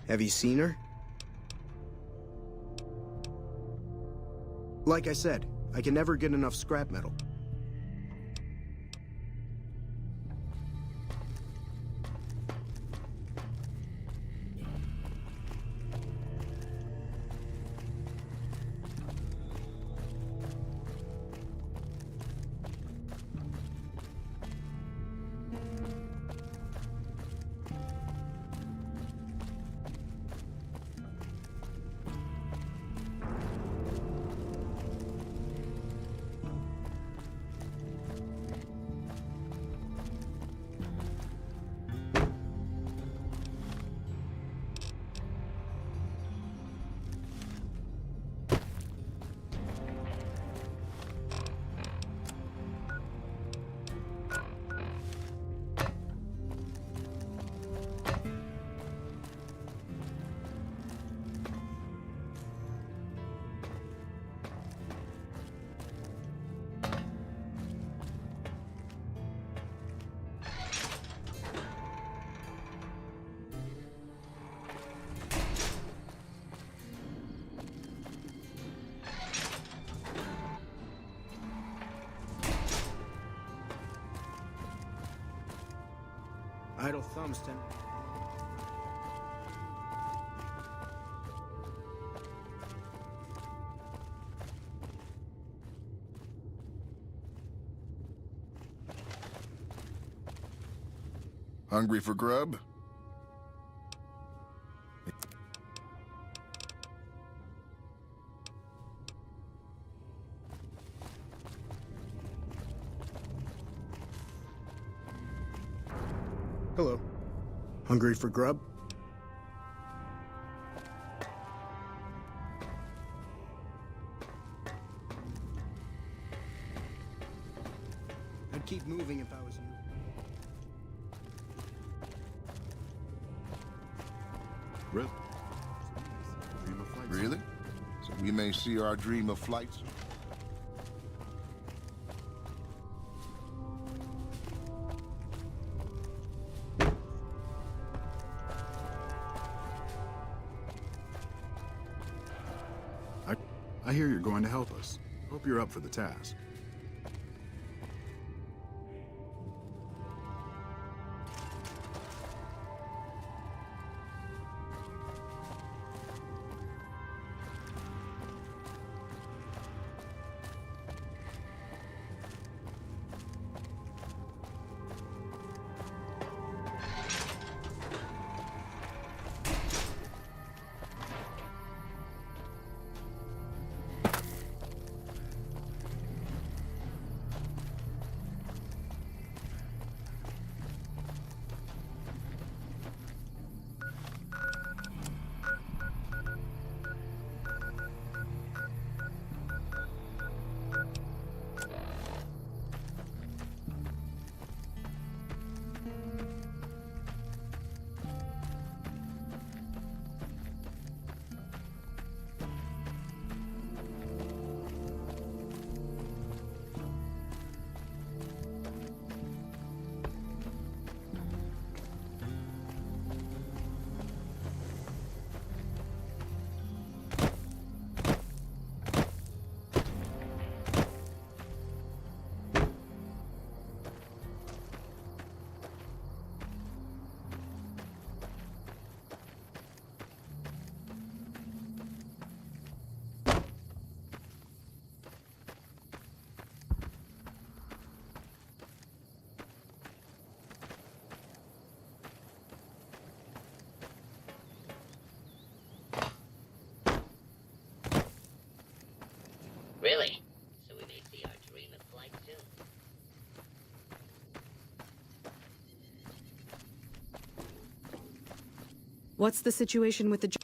Have you seen her? Like I said, I can never get enough scrap metal. Idle thumbs tend... Hungry for grub? Hello. Hungry for grub? I'd keep moving if I was you. Really? So we may see our dream of flight soon. I hear you're going to help us. Hope you're up for the task. Really? So we may see our dream of flight soon. What's the situation with the...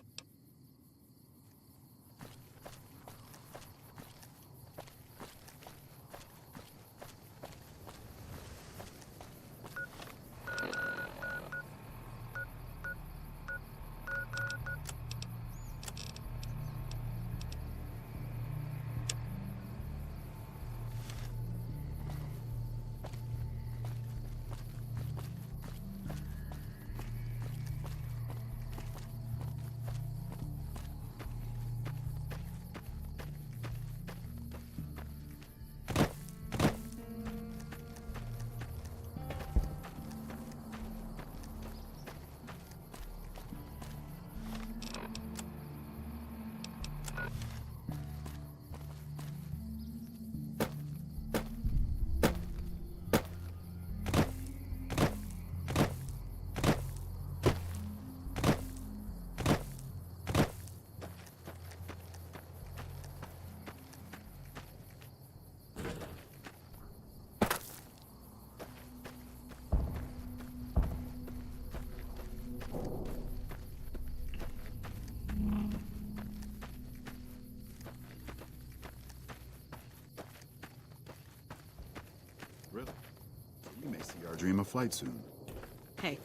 dream of flight soon. Hey,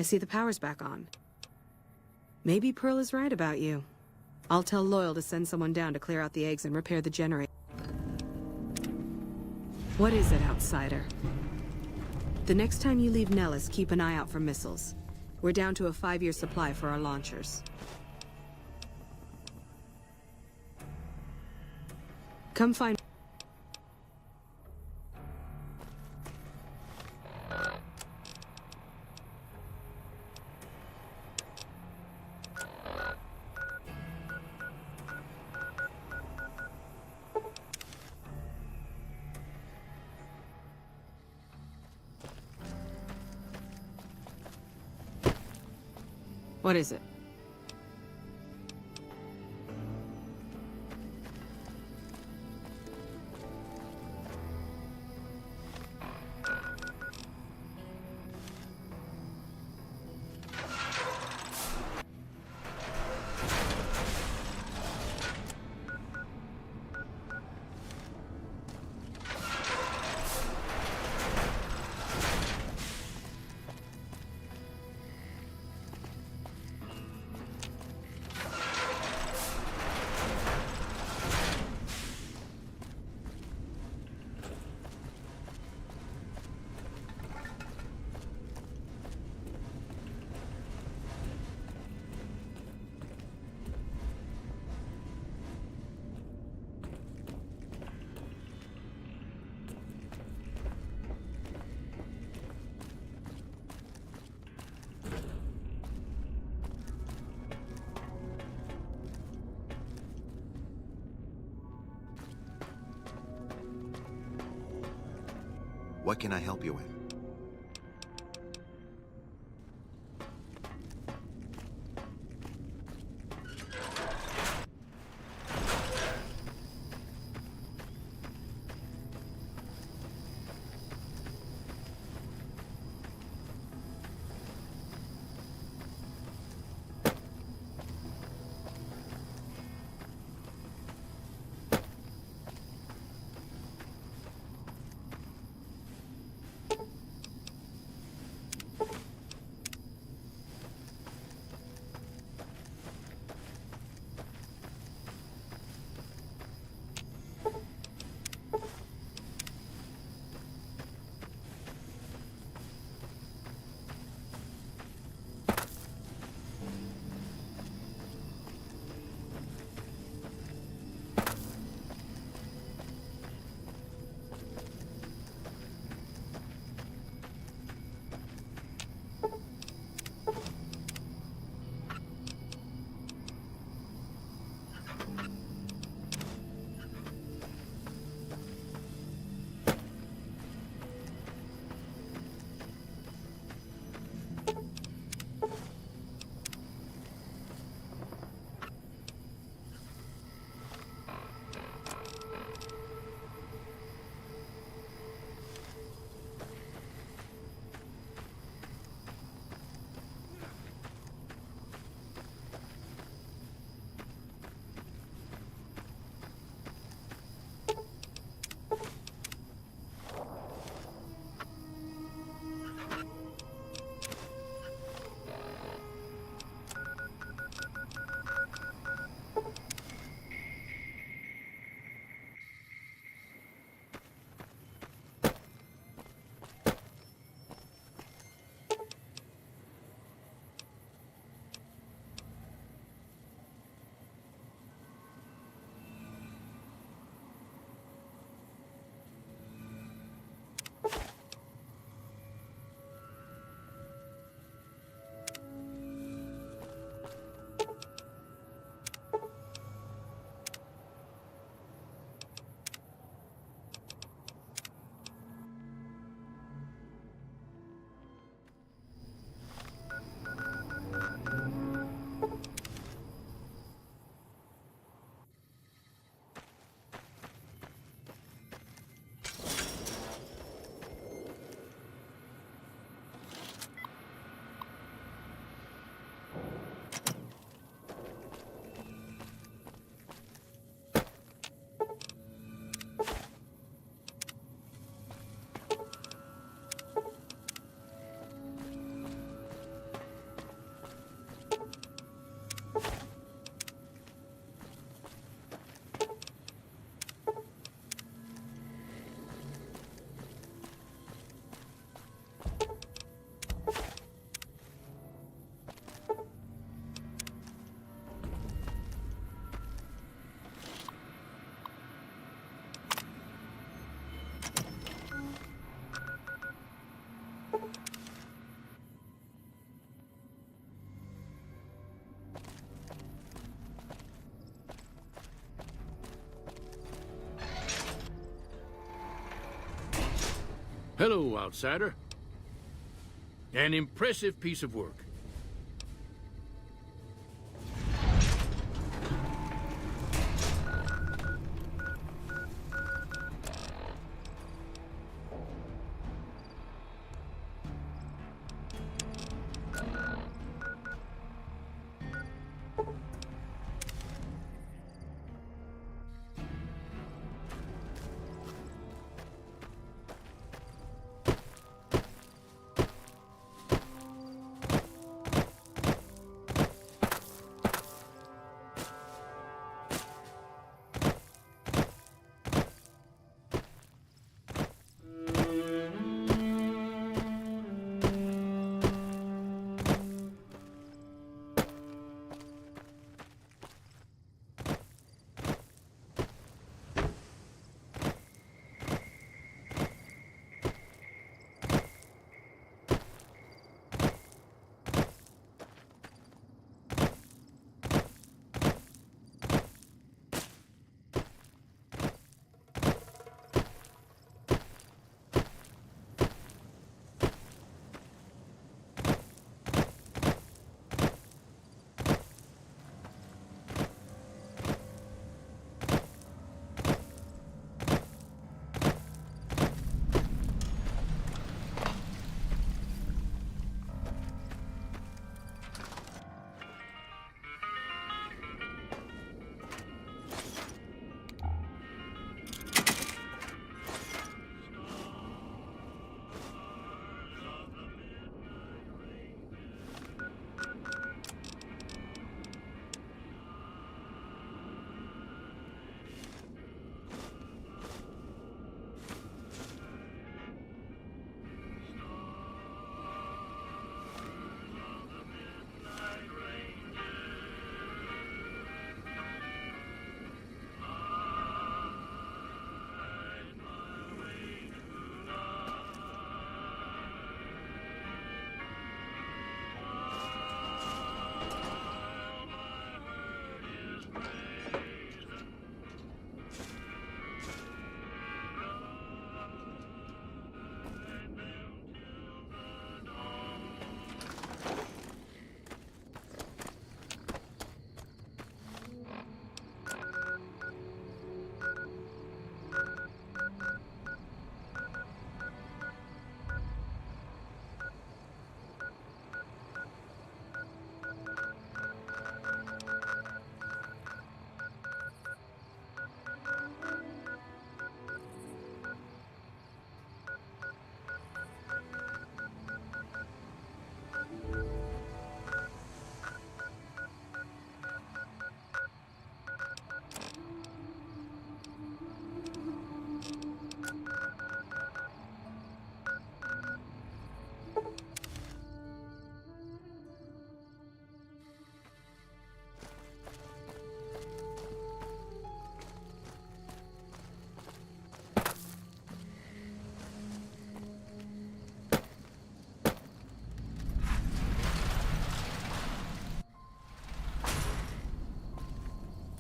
I see the power's back on. Maybe Pearl is right about you. I'll tell Loyal to send someone down to clear out the eggs and repair the generator. What is it, outsider? The next time you leave Nellis, keep an eye out for missiles. We're down to a 5-year supply for our launchers. Come find... What is it? What can I help you with? Hello, outsider. An impressive piece of work.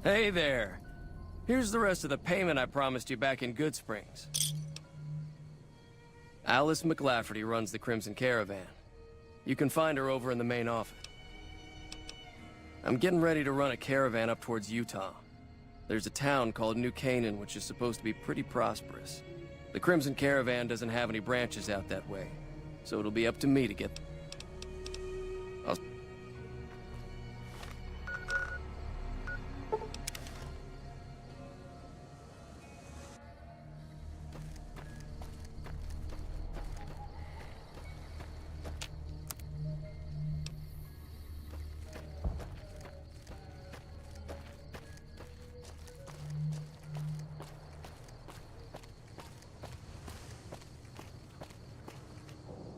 Hey there. Here's the rest of the payment I promised you back in Good Springs. Alice McLafferty runs the Crimson Caravan. You can find her over in the main office. I'm getting ready to run a caravan up towards Utah. There's a town called New Canaan which is supposed to be pretty prosperous. The Crimson Caravan doesn't have any branches out that way, so it'll be up to me to get... I'll...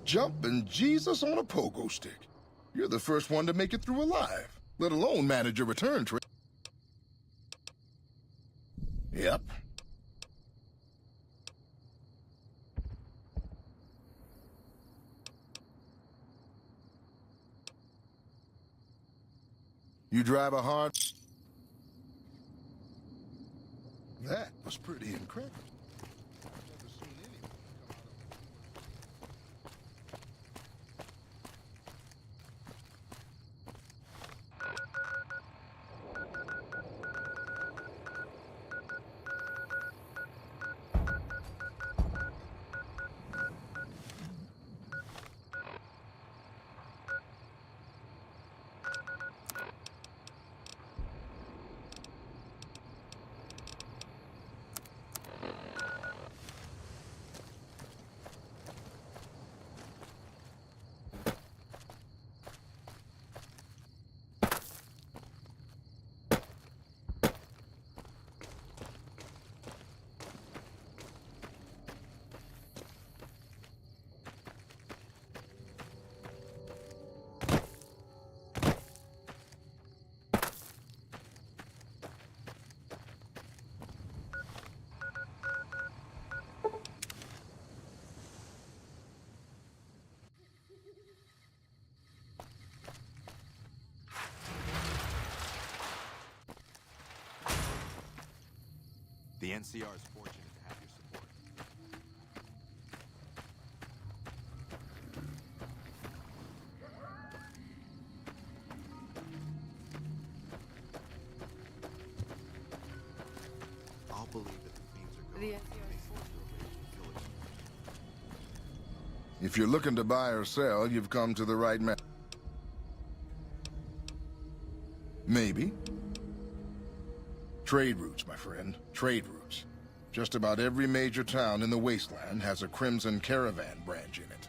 Jumping Jesus on a pogo stick. You're the first one to make it through alive, let alone manage a return trip. Yep. You drive a hard... That was pretty incredible. I've never seen anyone come out of... NCR is fortunate to have your support. I'll believe that the fiends are going to If you're looking to buy or sell, you've come to the right man. Maybe. Trade routes, my friend. Trade routes. Just about every major town in the wasteland has a Crimson Caravan branch in it.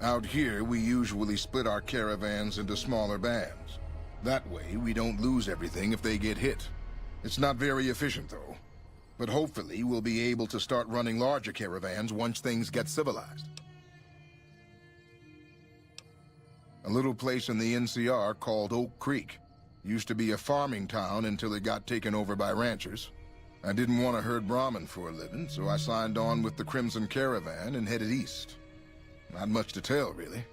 Out here, we usually split our caravans into smaller bands. That way, we don't lose everything if they get hit. It's not very efficient, though. But hopefully, we'll be able to start running larger caravans once things get civilized. A little place in the NCR called Oak Creek. Used to be a farming town until it got taken over by ranchers. I didn't want to herd Brahmin for a living, so I signed on with the Crimson Caravan and headed east. Not much to tell, really.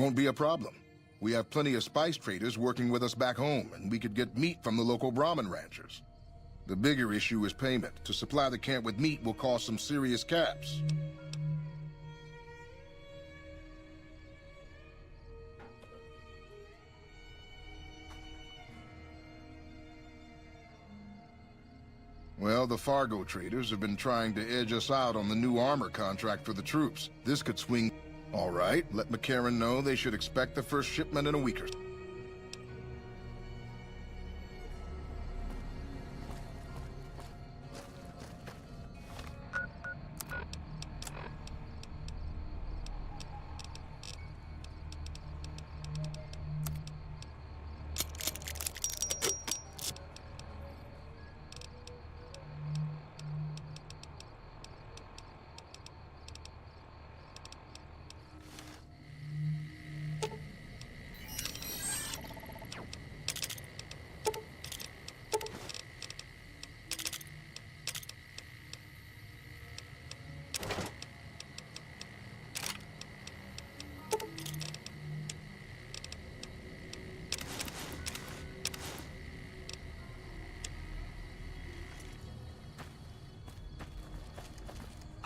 Won't be a problem. We have plenty of spice traders working with us back home, and we could get meat from the local Brahmin ranchers. The bigger issue is payment. To supply the camp with meat will cause some serious caps. Well, the Fargo traders have been trying to edge us out on the new armor contract for the troops. This could swing... All right, let McCarran know they should expect the first shipment in a week or so.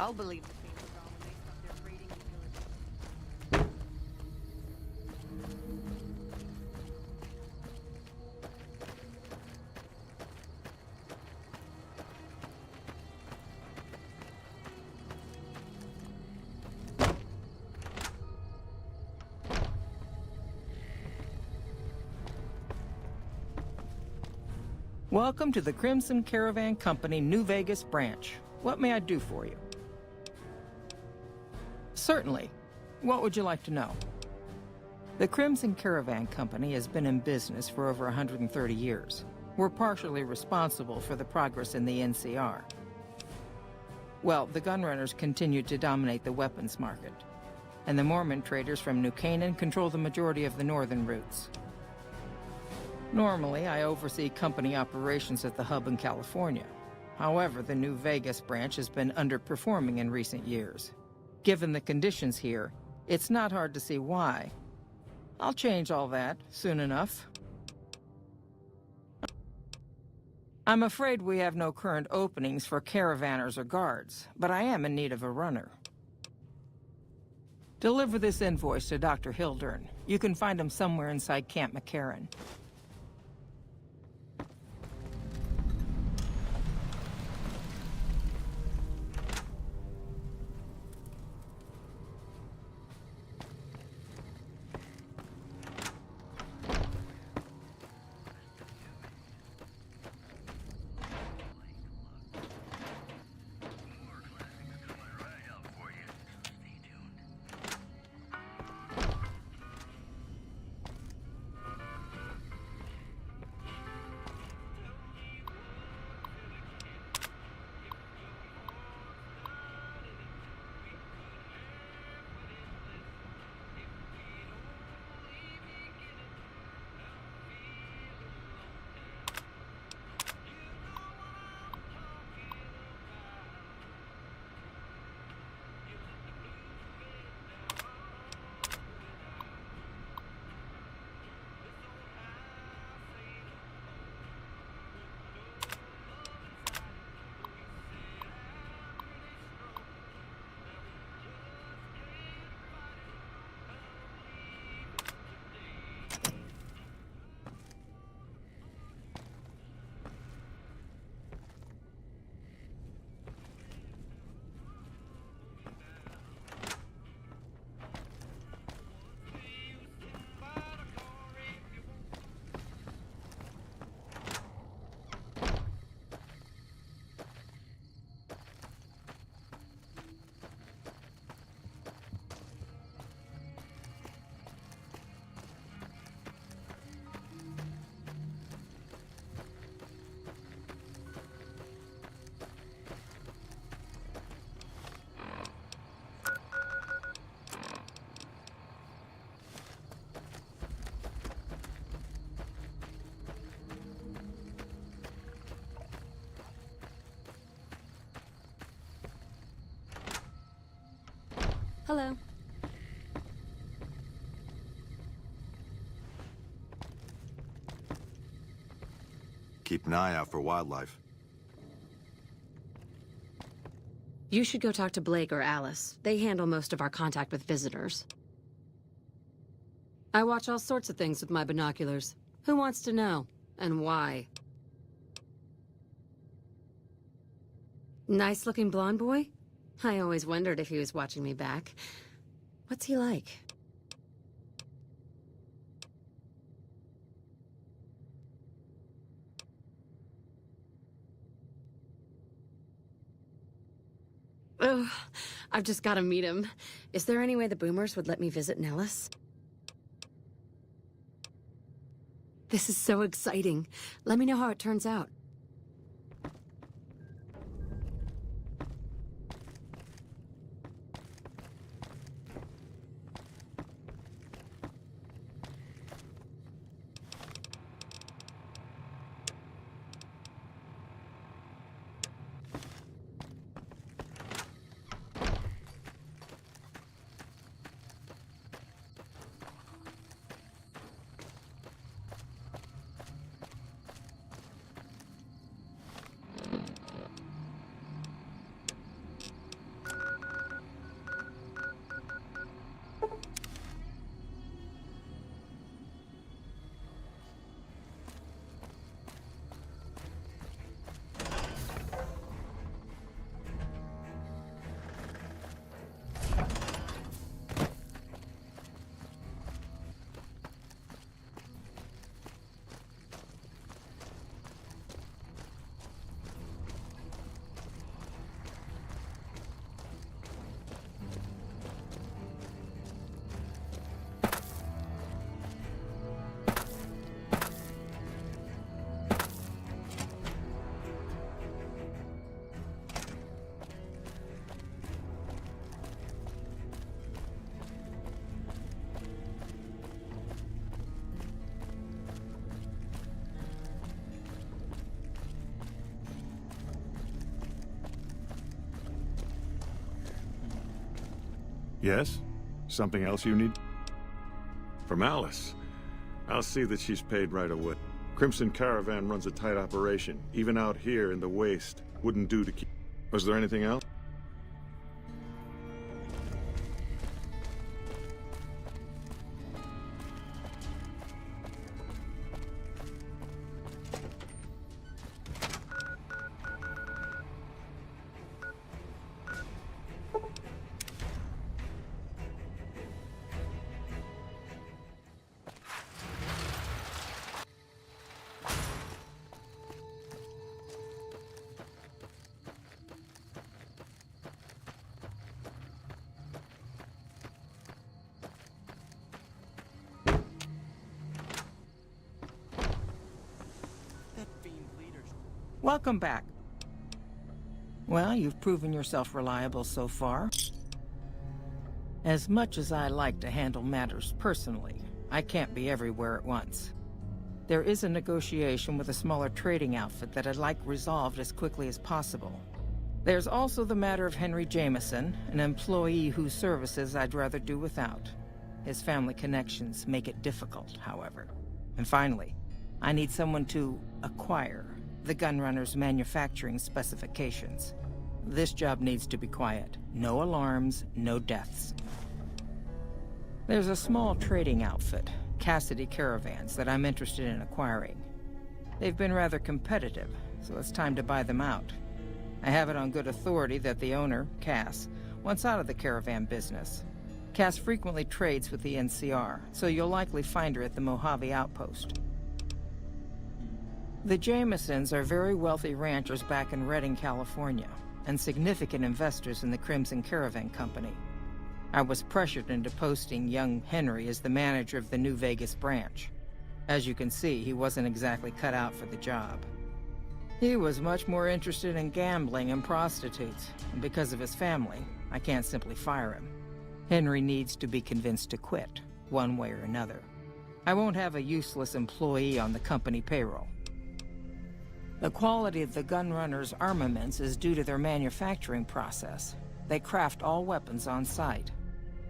I'll believe the fiends are gone when they stop their raiding and pillaging. Welcome to the Crimson Caravan Company New Vegas branch. What may I do for you? Certainly. What would you like to know? The Crimson Caravan Company has been in business for over 130 years. We're partially responsible for the progress in the NCR. Well, the gunrunners continue to dominate the weapons market, and the Mormon traders from New Canaan control the majority of the northern routes. Normally, I oversee company operations at the hub in California. However, the New Vegas branch has been underperforming in recent years. Given the conditions here, it's not hard to see why. I'll change all that soon enough. I'm afraid we have no current openings for caravanners or guards, but I am in need of a runner. Deliver this invoice to Dr. Hildern. You can find him somewhere inside Camp McCarran. Hello. Keep an eye out for wildlife. You should go talk to Blake or Alice. They handle most of our contact with visitors. I watch all sorts of things with my binoculars. Who wants to know? And why? Nice-looking blonde boy? I always wondered if he was watching me back. What's he like? Oh, I've just got to meet him. Is there any way the boomers would let me visit Nellis? This is so exciting. Let me know how it turns out. Yes? Something else you need? From Alice. I'll see that she's paid right away. Crimson Caravan runs a tight operation. Even out here in the waste. Wouldn't do to keep... Was there anything else? Welcome back. Well, you've proven yourself reliable so far. As much as I like to handle matters personally, I can't be everywhere at once. There is a negotiation with a smaller trading outfit that I'd like resolved as quickly as possible. There's also the matter of Henry Jameson, an employee whose services I'd rather do without. His family connections make it difficult, however. And finally, I need someone to acquire the Gunrunner's manufacturing specifications. This job needs to be quiet. No alarms, no deaths. There's a small trading outfit, Cassidy Caravans, that I'm interested in acquiring. They've been rather competitive, so it's time to buy them out. I have it on good authority that the owner, Cass, wants out of the caravan business. Cass frequently trades with the NCR, so you'll likely find her at the Mojave outpost. The Jamesons are very wealthy ranchers back in Redding, California, and significant investors in the Crimson Caravan Company. I was pressured into posting young Henry as the manager of the New Vegas branch. As you can see, he wasn't exactly cut out for the job. He was much more interested in gambling and prostitutes, and because of his family, I can't simply fire him. Henry needs to be convinced to quit, one way or another. I won't have a useless employee on the company payroll. The quality of the Gunrunner's armaments is due to their manufacturing process. They craft all weapons on site.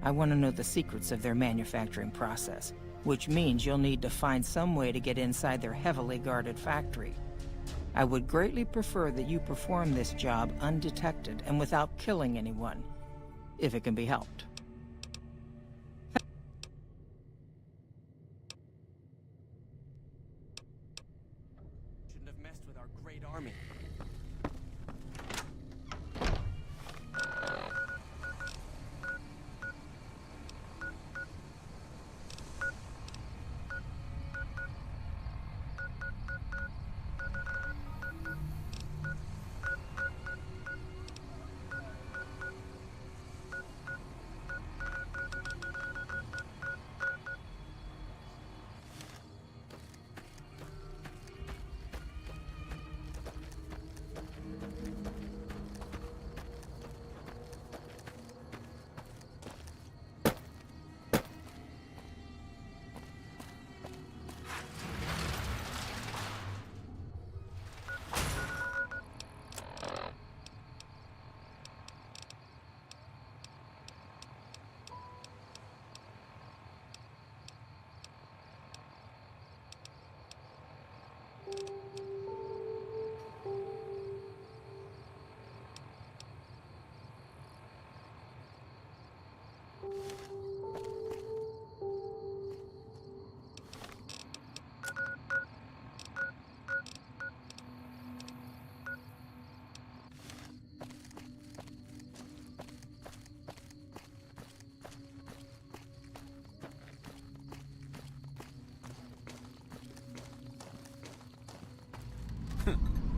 I want to know the secrets of their manufacturing process, which means you'll need to find some way to get inside their heavily guarded factory. I would greatly prefer that you perform this job undetected and without killing anyone, if it can be helped. Shouldn't have messed with our great army.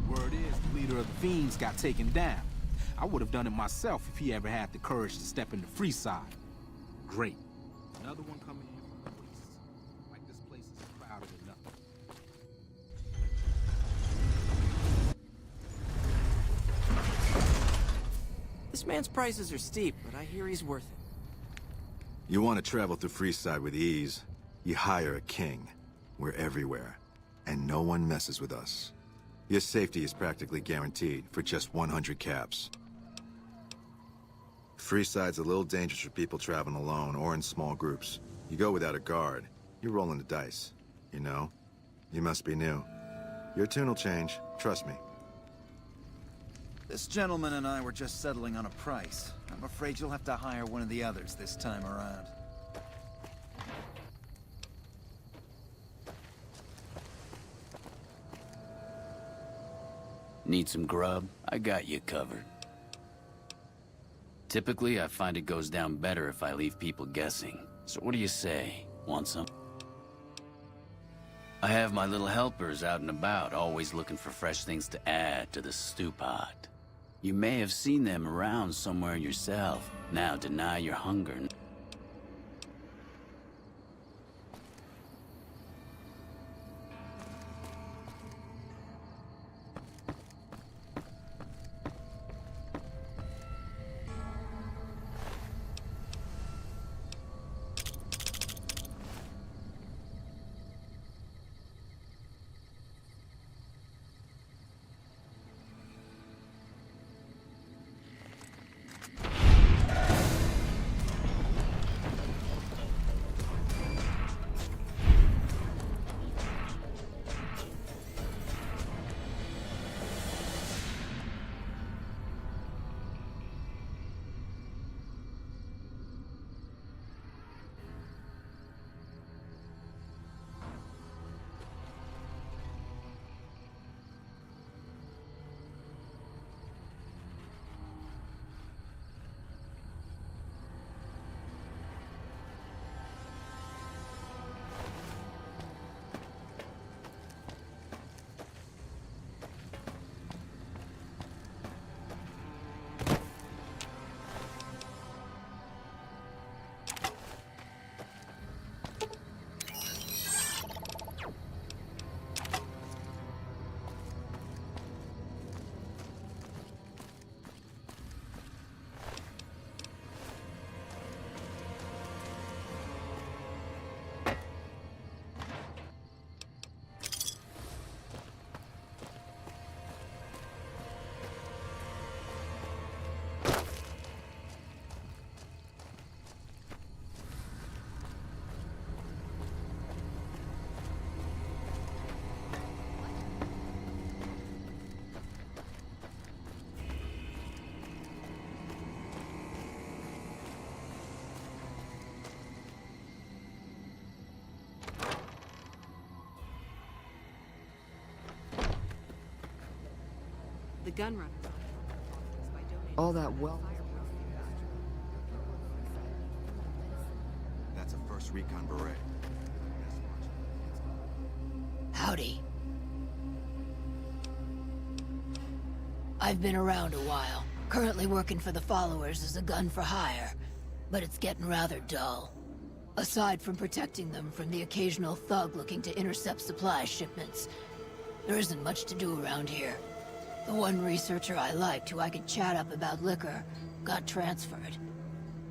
Word is, the leader of the Fiends got taken down. I would have done it myself if he ever had the courage to step into Freeside. Great. Another one coming in from the wastes. Like this place is crowded enough. This man's prices are steep, but I hear he's worth it. You want to travel through Freeside with ease, you hire a king. We're everywhere, and no one messes with us. Your safety is practically guaranteed for just 100 caps. Freeside's a little dangerous for people traveling alone or in small groups. You go without a guard, you're rolling the dice. You know? You must be new. Your tune will change, trust me. This gentleman and I were just settling on a price. I'm afraid you'll have to hire one of the others this time around. Need some grub? I got you covered. Typically, I find it goes down better if I leave people guessing. So what do you say? Want some? I have my little helpers out and about, always looking for fresh things to add to the stew pot. You may have seen them around somewhere yourself. Now deny your hunger. The gun runners. All that well. That's a first recon beret. Howdy. I've been around a while. Currently working for the followers as a gun for hire, but it's getting rather dull. Aside from protecting them from the occasional thug looking to intercept supply shipments, there isn't much to do around here. The one researcher I liked, who I could chat up about liquor, got transferred.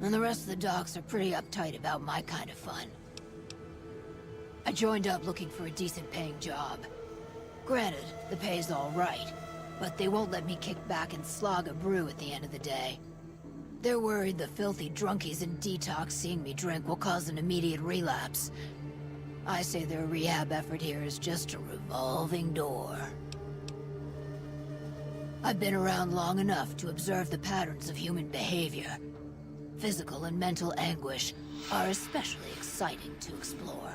And the rest of the docs are pretty uptight about my kind of fun. I joined up looking for a decent paying job. Granted, the pay's all right, but they won't let me kick back and slog a brew at the end of the day. They're worried the filthy drunkies in detox seeing me drink will cause an immediate relapse. I say their rehab effort here is just a revolving door. I've been around long enough to observe the patterns of human behavior. Physical and mental anguish are especially exciting to explore.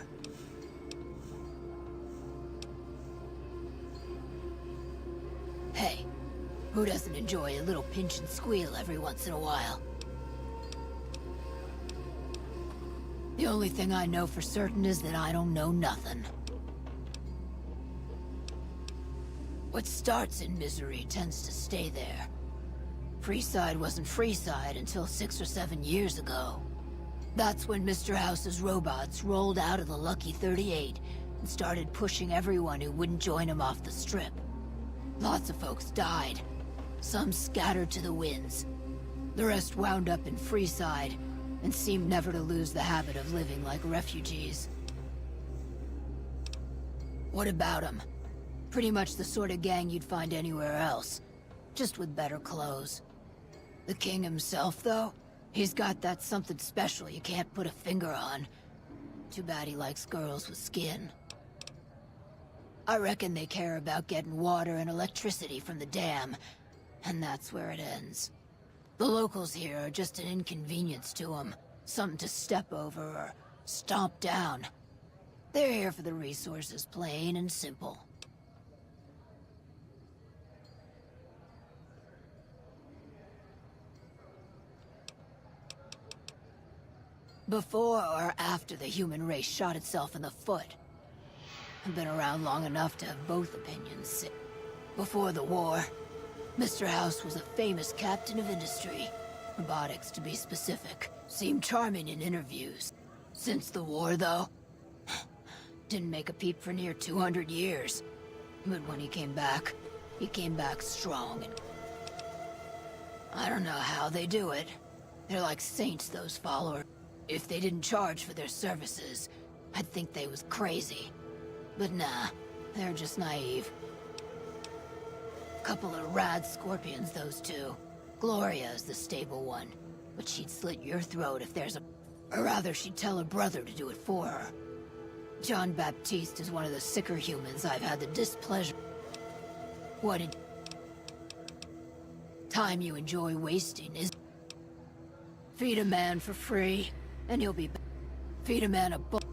Hey, who doesn't enjoy a little pinch and squeal every once in a while? The only thing I know for certain is that I don't know nothing. What starts in misery tends to stay there. Freeside wasn't Freeside until 6 or 7 years ago. That's when Mr. House's robots rolled out of the Lucky 38 and started pushing everyone who wouldn't join him off the strip. Lots of folks died. Some scattered to the winds. The rest wound up in Freeside and seemed never to lose the habit of living like refugees. What about them? Pretty much the sort of gang you'd find anywhere else, just with better clothes. The king himself, though, he's got that something special you can't put a finger on. Too bad he likes girls with skin. I reckon they care about getting water and electricity from the dam, and that's where it ends. The locals here are just an inconvenience to them, something to step over or stomp down. They're here for the resources, plain and simple. Before or after the human race shot itself in the foot? I've been around long enough to have both opinions. Before the war, Mr. House was a famous captain of industry. Robotics, to be specific. Seemed charming in interviews. Since the war, though, didn't make a peep for near 200 years. But when he came back strong and... I don't know how they do it. They're like saints, those followers. If they didn't charge for their services, I'd think they was crazy. But nah, they're just naive. Couple of rad scorpions, those two. Gloria is the stable one, but she'd slit your throat if there's a... Or rather, she'd tell her brother to do it for her. John Baptiste is one of the sicker humans I've had the displeasure... What did... Time you enjoy wasting is... Feed a man for free, and he'll be back. Feed a man a book,